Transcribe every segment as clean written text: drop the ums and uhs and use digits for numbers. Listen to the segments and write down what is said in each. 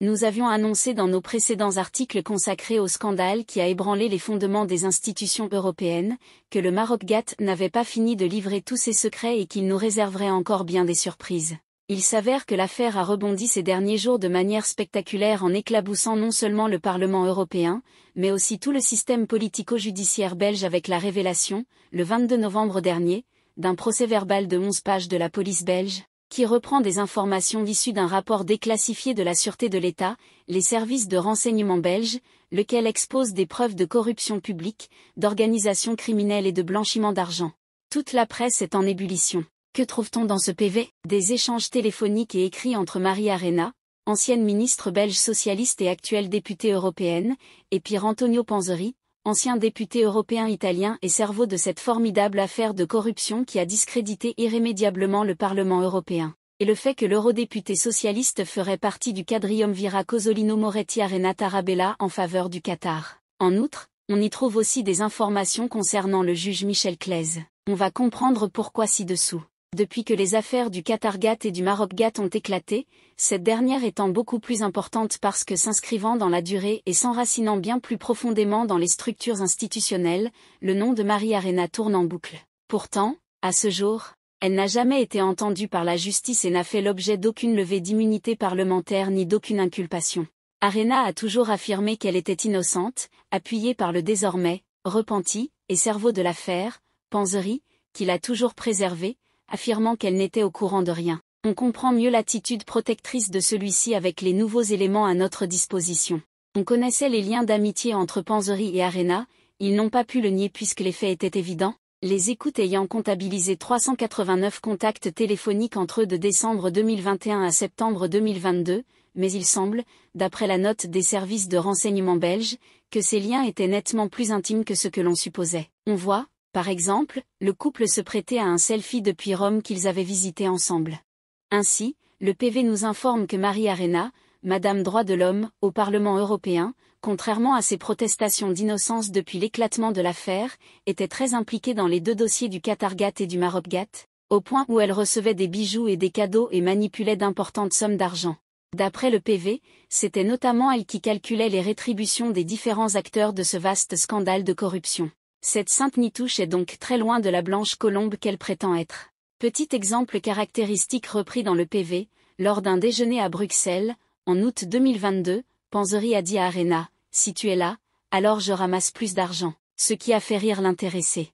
Nous avions annoncé dans nos précédents articles consacrés au scandale qui a ébranlé les fondements des institutions européennes, que le Maroc-Gate n'avait pas fini de livrer tous ses secrets et qu'il nous réserverait encore bien des surprises. Il s'avère que l'affaire a rebondi ces derniers jours de manière spectaculaire en éclaboussant non seulement le Parlement européen, mais aussi tout le système politico-judiciaire belge avec la révélation, le 22 novembre dernier, d'un procès-verbal de 11 pages de la police belge, qui reprend des informations issues d'un rapport déclassifié de la Sûreté de l'État, les services de renseignement belges, lequel expose des preuves de corruption publique, d'organisation criminelle et de blanchiment d'argent. Toute la presse est en ébullition. Que trouve-t-on dans ce PV? Des échanges téléphoniques et écrits entre Maria Arena, ancienne ministre belge socialiste et actuelle députée européenne, et Pier Antonio Panzeri, ancien député européen italien et cerveau de cette formidable affaire de corruption qui a discrédité irrémédiablement le Parlement européen, et le fait que l'eurodéputé socialiste ferait partie du quadriumvirat Cosolino-Moretti-Arena Tarabella en faveur du Qatar. En outre, on y trouve aussi des informations concernant le juge Michel Claise. On va comprendre pourquoi ci-dessous. Depuis que les affaires du Qatar-Gate et du Maroc-Gate ont éclaté, cette dernière étant beaucoup plus importante parce que s'inscrivant dans la durée et s'enracinant bien plus profondément dans les structures institutionnelles, le nom de Maria Arena tourne en boucle. Pourtant, à ce jour, elle n'a jamais été entendue par la justice et n'a fait l'objet d'aucune levée d'immunité parlementaire ni d'aucune inculpation. Arena a toujours affirmé qu'elle était innocente, appuyée par le désormais repenti et cerveau de l'affaire, Panzeri, qui l'a toujours préservée, affirmant qu'elle n'était au courant de rien. On comprend mieux l'attitude protectrice de celui-ci avec les nouveaux éléments à notre disposition. On connaissait les liens d'amitié entre Panzeri et Arena, ils n'ont pas pu le nier puisque les faits étaient évidents, les écoutes ayant comptabilisé 389 contacts téléphoniques entre eux de décembre 2021 à septembre 2022, mais il semble, d'après la note des services de renseignement belges, que ces liens étaient nettement plus intimes que ce que l'on supposait. On voit, par exemple, le couple se prêter à un selfie depuis Rome qu'ils avaient visité ensemble. Ainsi, le PV nous informe que Maria Arena, Madame Droits de l'Homme, au Parlement européen, contrairement à ses protestations d'innocence depuis l'éclatement de l'affaire, était très impliquée dans les deux dossiers du Qatar-Gate et du Maroc-Gate, au point où elle recevait des bijoux et des cadeaux et manipulait d'importantes sommes d'argent. D'après le PV, c'était notamment elle qui calculait les rétributions des différents acteurs de ce vaste scandale de corruption. Cette sainte nitouche est donc très loin de la blanche colombe qu'elle prétend être. Petit exemple caractéristique repris dans le PV, lors d'un déjeuner à Bruxelles, en août 2022, Panzeri a dit à Arena, « Si tu es là, alors je ramasse plus d'argent », ce qui a fait rire l'intéressé.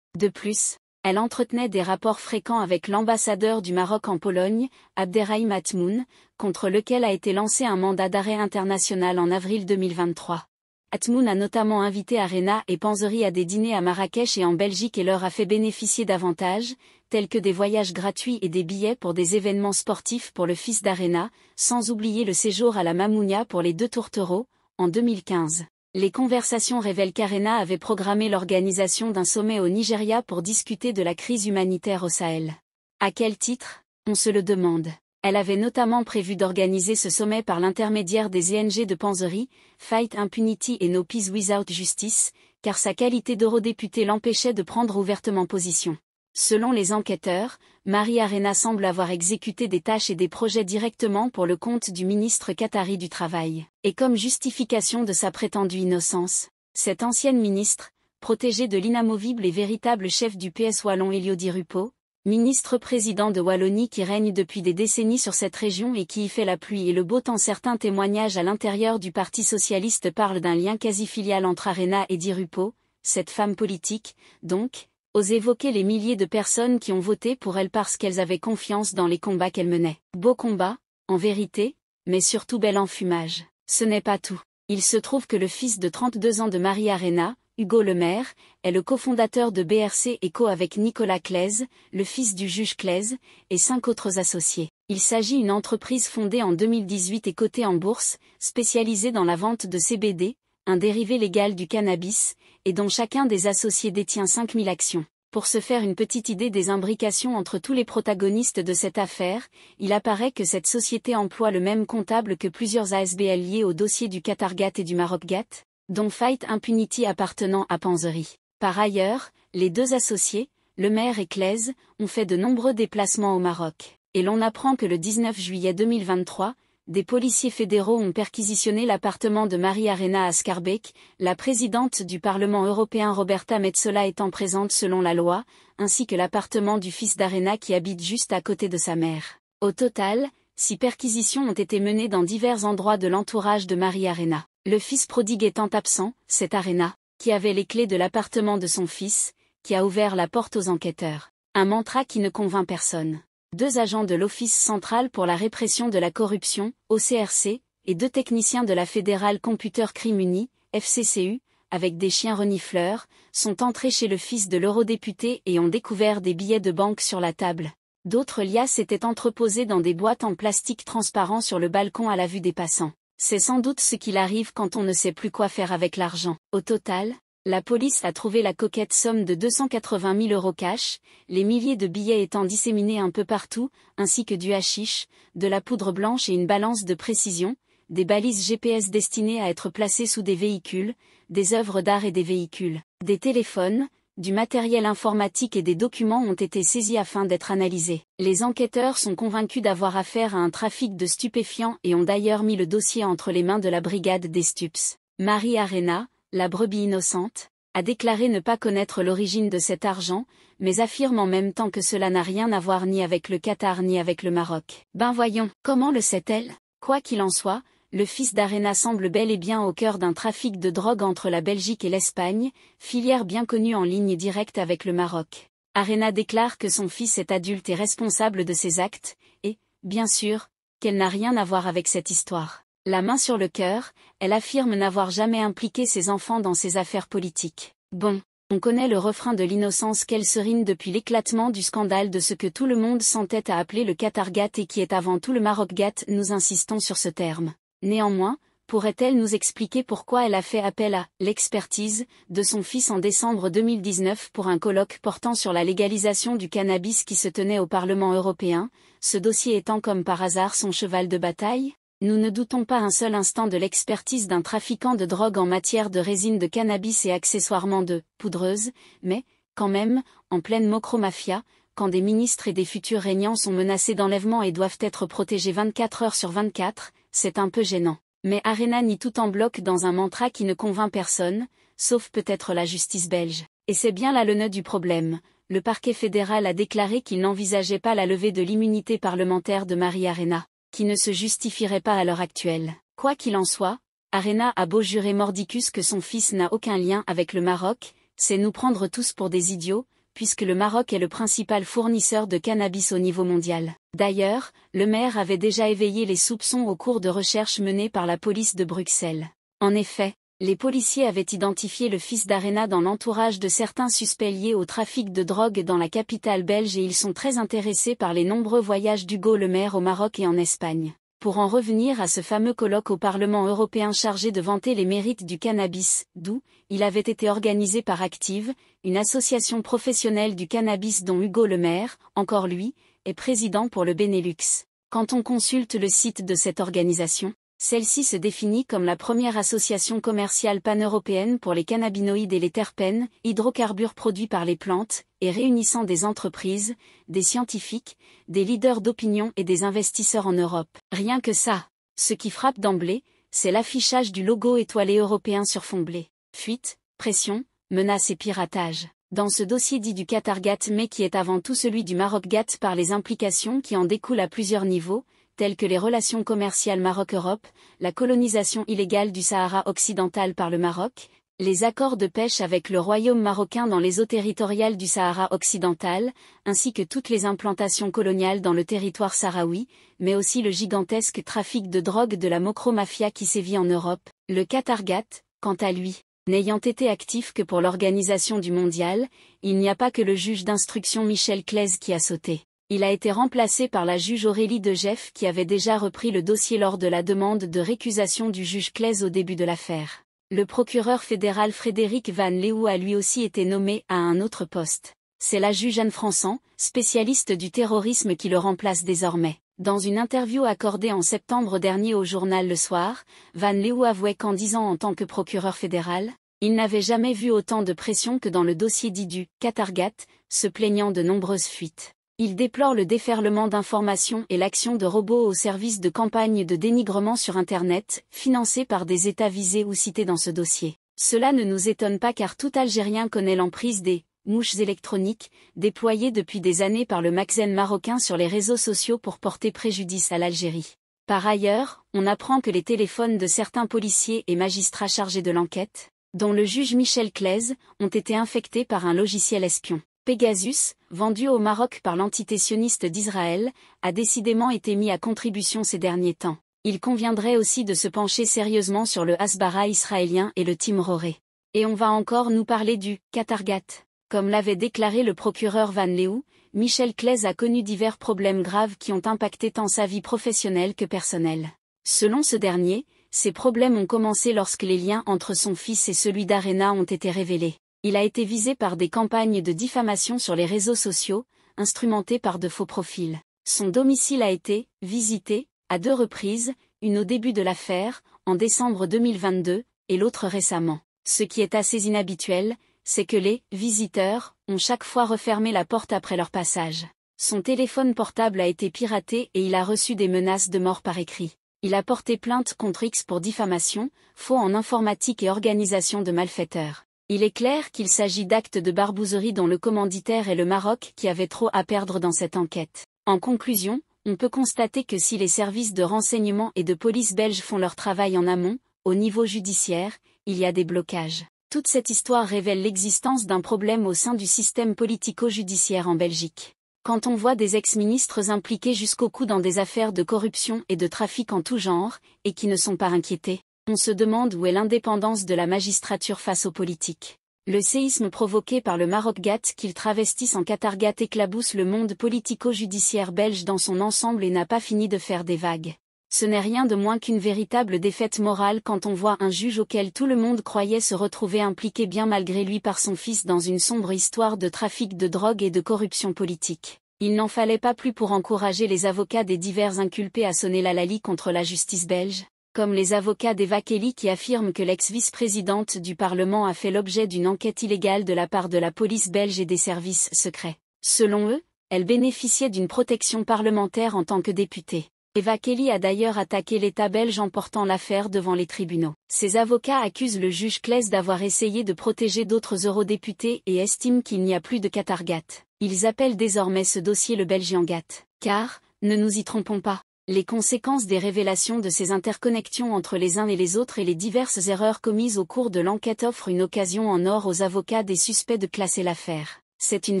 De plus, elle entretenait des rapports fréquents avec l'ambassadeur du Maroc en Pologne, Abderrahim Atmoun, contre lequel a été lancé un mandat d'arrêt international en avril 2023. Atmoun a notamment invité Arena et Panzeri à des dîners à Marrakech et en Belgique et leur a fait bénéficier d'avantages, tels que des voyages gratuits et des billets pour des événements sportifs pour le fils d'Arena, sans oublier le séjour à la Mamounia pour les deux tourtereaux, en 2015. Les conversations révèlent qu'Arena avait programmé l'organisation d'un sommet au Nigeria pour discuter de la crise humanitaire au Sahel. À quel titre? On se le demande. Elle avait notamment prévu d'organiser ce sommet par l'intermédiaire des ONG de Panzeri, Fight Impunity et No Peace Without Justice, car sa qualité d'eurodéputée l'empêchait de prendre ouvertement position. Selon les enquêteurs, Maria Arena semble avoir exécuté des tâches et des projets directement pour le compte du ministre qatari du Travail. Et comme justification de sa prétendue innocence, cette ancienne ministre, protégée de l'inamovible et véritable chef du PS wallon Elio Di Rupo, ministre-président de Wallonie qui règne depuis des décennies sur cette région et qui y fait la pluie et le beau temps. Certains témoignages à l'intérieur du Parti socialiste parlent d'un lien quasi filial entre Arena et Di Rupo, cette femme politique, donc, ose évoquer les milliers de personnes qui ont voté pour elle parce qu'elles avaient confiance dans les combats qu'elle menait. Beau combat, en vérité, mais surtout bel enfumage. Ce n'est pas tout. Il se trouve que le fils de 32 ans de Maria Arena, Hugo Lemaire, est le cofondateur de BRC Eco avec Nicolas Claise, le fils du juge Claise, et 5 autres associés. Il s'agit d'une entreprise fondée en 2018 et cotée en bourse, spécialisée dans la vente de CBD, un dérivé légal du cannabis, et dont chacun des associés détient 5000 actions. Pour se faire une petite idée des imbrications entre tous les protagonistes de cette affaire, il apparaît que cette société emploie le même comptable que plusieurs ASBL liés au dossier du Qatar-Gate et du Maroc-Gate, dont Fight Impunity appartenant à Panzeri. Par ailleurs, les deux associés, Lemaire et Claise, ont fait de nombreux déplacements au Maroc. Et l'on apprend que le 19 juillet 2023, des policiers fédéraux ont perquisitionné l'appartement de Mari-Arena à Schaerbeek, la présidente du Parlement européen Roberta Metsola étant présente selon la loi, ainsi que l'appartement du fils d'Arena qui habite juste à côté de sa mère. Au total, 6 perquisitions ont été menées dans divers endroits de l'entourage de Mari-Arena. Le fils prodigue étant absent, c'est Arena, qui avait les clés de l'appartement de son fils, qui a ouvert la porte aux enquêteurs. Un mantra qui ne convainc personne. 2 agents de l'Office central pour la répression de la corruption, OCRC, et 2 techniciens de la Federal Computer Crime Unit, FCCU, avec des chiens renifleurs, sont entrés chez le fils de l'eurodéputé et ont découvert des billets de banque sur la table. D'autres liasses étaient entreposées dans des boîtes en plastique transparent sur le balcon à la vue des passants. C'est sans doute ce qu'il arrive quand on ne sait plus quoi faire avec l'argent. Au total, la police a trouvé la coquette somme de 280 000 € cash, les milliers de billets étant disséminés un peu partout, ainsi que du hashish, de la poudre blanche et une balance de précision, des balises GPS destinées à être placées sous des véhicules, des œuvres d'art et des véhicules, des téléphones, du matériel informatique et des documents ont été saisis afin d'être analysés. Les enquêteurs sont convaincus d'avoir affaire à un trafic de stupéfiants et ont d'ailleurs mis le dossier entre les mains de la brigade des Stups. Mari-Arena, la brebis innocente, a déclaré ne pas connaître l'origine de cet argent, mais affirme en même temps que cela n'a rien à voir ni avec le Qatar ni avec le Maroc. Ben voyons, comment le sait-elle? Quoi qu'il en soit, le fils d'Arena semble bel et bien au cœur d'un trafic de drogue entre la Belgique et l'Espagne, filière bien connue en ligne directe avec le Maroc. Arena déclare que son fils est adulte et responsable de ses actes, et, bien sûr, qu'elle n'a rien à voir avec cette histoire. La main sur le cœur, elle affirme n'avoir jamais impliqué ses enfants dans ses affaires politiques. Bon, on connaît le refrain de l'innocence qu'elle serine depuis l'éclatement du scandale de ce que tout le monde s'entête à appeler le Qatargate et qui est avant tout le Marocgate, nous insistons sur ce terme. Néanmoins, pourrait-elle nous expliquer pourquoi elle a fait appel à l'expertise de son fils en décembre 2019 pour un colloque portant sur la légalisation du cannabis qui se tenait au Parlement européen, ce dossier étant comme par hasard son cheval de bataille? Nous ne doutons pas un seul instant de l'expertise d'un trafiquant de drogue en matière de résine de cannabis et accessoirement de poudreuse, mais, quand même, en pleine mocromafia, quand des ministres et des futurs régnants sont menacés d'enlèvement et doivent être protégés 24 heures sur 24, c'est un peu gênant. Mais Arena nie tout en bloc dans un mantra qui ne convainc personne, sauf peut-être la justice belge. Et c'est bien là le nœud du problème. Le parquet fédéral a déclaré qu'il n'envisageait pas la levée de l'immunité parlementaire de Mari-Arena, qui ne se justifierait pas à l'heure actuelle. Quoi qu'il en soit, Arena a beau jurer mordicus que son fils n'a aucun lien avec le Maroc, c'est nous prendre tous pour des idiots, puisque le Maroc est le principal fournisseur de cannabis au niveau mondial. D'ailleurs, le maire avait déjà éveillé les soupçons au cours de recherches menées par la police de Bruxelles. En effet, les policiers avaient identifié le fils d'Arena dans l'entourage de certains suspects liés au trafic de drogue dans la capitale belge et ils sont très intéressés par les nombreux voyages d'Hugo Le Maire au Maroc et en Espagne. Pour en revenir à ce fameux colloque au Parlement européen chargé de vanter les mérites du cannabis, d'où il avait été organisé par Active, une association professionnelle du cannabis dont Hugo Le Maire, encore lui, est président pour le Benelux. Quand on consulte le site de cette organisation, celle-ci se définit comme la première association commerciale pan-européenne pour les cannabinoïdes et les terpènes, hydrocarbures produits par les plantes, et réunissant des entreprises, des scientifiques, des leaders d'opinion et des investisseurs en Europe. Rien que ça. Ce qui frappe d'emblée, c'est l'affichage du logo étoilé européen sur fond bleu. Fuite, pression, menaces et piratage. Dans ce dossier dit du Qatargate mais qui est avant tout celui du Marocgate par les implications qui en découlent à plusieurs niveaux, telles que les relations commerciales Maroc-Europe, la colonisation illégale du Sahara occidental par le Maroc, les accords de pêche avec le royaume marocain dans les eaux territoriales du Sahara occidental, ainsi que toutes les implantations coloniales dans le territoire sahraoui, mais aussi le gigantesque trafic de drogue de la mocromafia qui sévit en Europe, le Qatargate, quant à lui, n'ayant été actif que pour l'organisation du mondial, il n'y a pas que le juge d'instruction Michel Claise qui a sauté. Il a été remplacé par la juge Aurélie De Geef qui avait déjà repris le dossier lors de la demande de récusation du juge Claise au début de l'affaire. Le procureur fédéral Frédéric Van Leeuw a lui aussi été nommé à un autre poste. C'est la juge Anne Françan, spécialiste du terrorisme qui le remplace désormais. Dans une interview accordée en septembre dernier au journal Le Soir, Van Leeuw avouait qu'en 10 ans en tant que procureur fédéral, il n'avait jamais vu autant de pression que dans le dossier dit du Qatargate, se plaignant de nombreuses fuites. Il déplore le déferlement d'informations et l'action de robots au service de campagnes de dénigrement sur Internet, financées par des États visés ou cités dans ce dossier. Cela ne nous étonne pas car tout Algérien connaît l'emprise des mouches électroniques, déployées depuis des années par le Makhzen marocain sur les réseaux sociaux pour porter préjudice à l'Algérie. Par ailleurs, on apprend que les téléphones de certains policiers et magistrats chargés de l'enquête, dont le juge Michel Claise, ont été infectés par un logiciel espion. Pegasus, vendu au Maroc par l'entité sioniste d'Israël, a décidément été mis à contribution ces derniers temps. Il conviendrait aussi de se pencher sérieusement sur le Hasbara israélien et le Team Roré. Et on va encore nous parler du Qatargat. Comme l'avait déclaré le procureur Van Leeuw, Michel Claise a connu divers problèmes graves qui ont impacté tant sa vie professionnelle que personnelle. Selon ce dernier, ces problèmes ont commencé lorsque les liens entre son fils et celui d'Arena ont été révélés. Il a été visé par des campagnes de diffamation sur les réseaux sociaux, instrumentées par de faux profils. Son domicile a été visité, à 2 reprises, une au début de l'affaire, en décembre 2022, et l'autre récemment. Ce qui est assez inhabituel, c'est que les visiteurs ont chaque fois refermé la porte après leur passage. Son téléphone portable a été piraté et il a reçu des menaces de mort par écrit. Il a porté plainte contre X pour diffamation, faux en informatique et organisation de malfaiteurs. Il est clair qu'il s'agit d'actes de barbouzerie dont le commanditaire est le Maroc qui avait trop à perdre dans cette enquête. En conclusion, on peut constater que si les services de renseignement et de police belges font leur travail en amont, au niveau judiciaire, il y a des blocages. Toute cette histoire révèle l'existence d'un problème au sein du système politico-judiciaire en Belgique. Quand on voit des ex-ministres impliqués jusqu'au cou dans des affaires de corruption et de trafic en tout genre, et qui ne sont pas inquiétés, on se demande où est l'indépendance de la magistrature face aux politiques. Le séisme provoqué par le Maroc-Gat qu'il travestisse en Qatargat éclabousse le monde politico-judiciaire belge dans son ensemble et n'a pas fini de faire des vagues. Ce n'est rien de moins qu'une véritable défaite morale quand on voit un juge auquel tout le monde croyait se retrouver impliqué bien malgré lui par son fils dans une sombre histoire de trafic de drogue et de corruption politique. Il n'en fallait pas plus pour encourager les avocats des divers inculpés à sonner l'hallali contre la justice belge. Comme les avocats d'Eva Kelly qui affirment que l'ex-vice-présidente du Parlement a fait l'objet d'une enquête illégale de la part de la police belge et des services secrets. Selon eux, elle bénéficiait d'une protection parlementaire en tant que députée. Eva Kelly a d'ailleurs attaqué l'État belge en portant l'affaire devant les tribunaux. Ses avocats accusent le juge Claes d'avoir essayé de protéger d'autres eurodéputés et estiment qu'il n'y a plus de Qatargat. Ils appellent désormais ce dossier le Belgiangat. Car, ne nous y trompons pas, les conséquences des révélations de ces interconnexions entre les uns et les autres et les diverses erreurs commises au cours de l'enquête offrent une occasion en or aux avocats des suspects de classer l'affaire. C'est une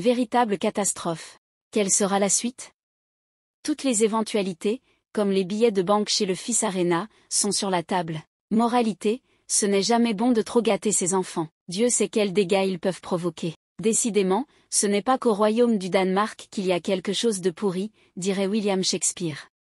véritable catastrophe. Quelle sera la suite? Toutes les éventualités, comme les billets de banque chez le fils Arena, sont sur la table. Moralité, ce n'est jamais bon de trop gâter ses enfants. Dieu sait quels dégâts ils peuvent provoquer. Décidément, ce n'est pas qu'au royaume du Danemark qu'il y a quelque chose de pourri, dirait William Shakespeare.